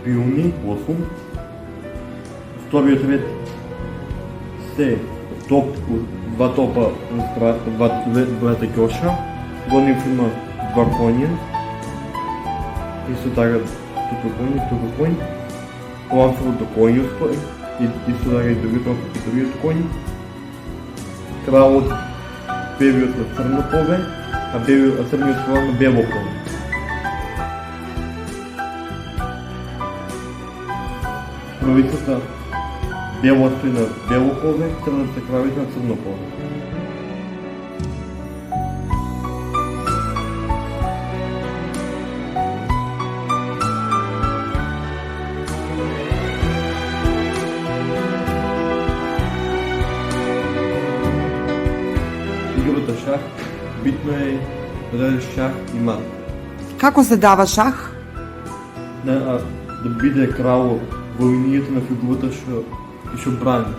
пиони, 8. Вториот ред се два топа, двата ќоша, горнив има 2 коња, исто така тука коњ, ланцевото коњ стои, исто така и другиот коњ, кралот бевиот на црно поле, а црниот крал на бело поле. Кравицата бело стои на бело поле, црната кравица на црно поле. Играта шах, битно е да дадеш шах и мат. Како се дава шах? Да биде крал во линијата на фигурата што брани.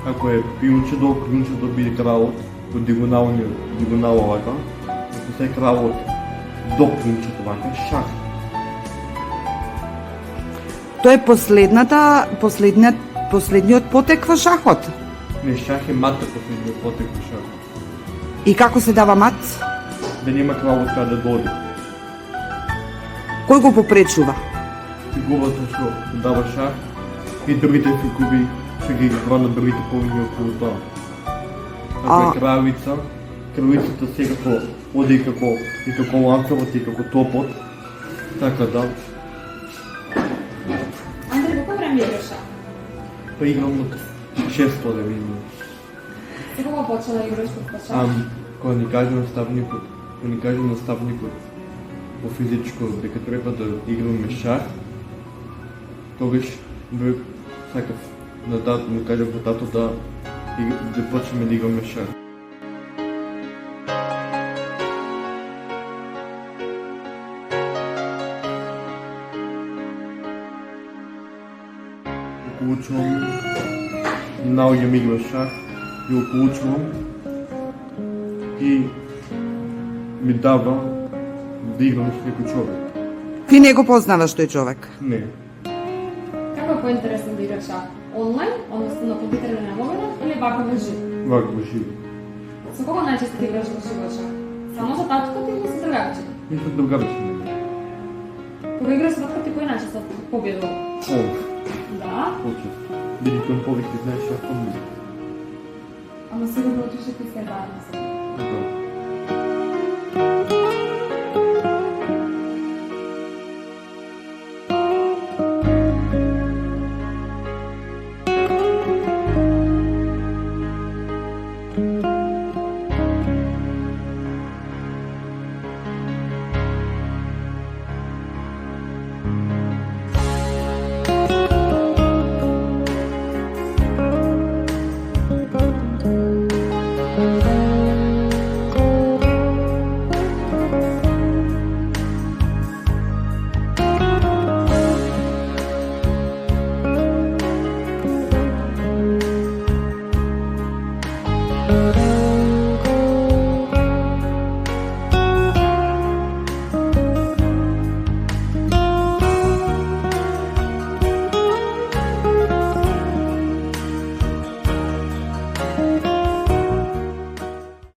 Ако е пионче да биде кралот во диагонала вака, ако се кралот до пиончето вака, шах. Тоа е последниот потек во шахот. Не, шах е мата последниот потек во шах. И како се дава мат? Да нема кралот каде да дојде. Кој го попречува? Фигурата што дава шах и другите фигури што ги бранат другите полиња околу тоа. Ако е кравицата секако оди како ланцевот и како топот, така да. Андре, колко време играш шах? Па играм од 6 години. Се кога почна да играш под шах? Кога ни каже наставникот по физичко дека треба да играме шах, тогаш сакав да му кажам по тато да почнеме да играме шах. Учувам, наоѓам игра шах и го учувам и ми дава да играм с некој човек. Ти не го познаваш тој човек? Не. Како е поинтересно да играш шах? Онлайн, односно на компјутерен намогана или вака во живо? Вака во живо. Со кого најчесто ти играш во живо шах? Само со татко ти или со другарче? И со другарче не. Кога играш со татко ти кој најчесто победува? Да? Почесто. Бидејќи он повеќе знае шах од мене. Ама сигурно учиш и ти се заедно. Да.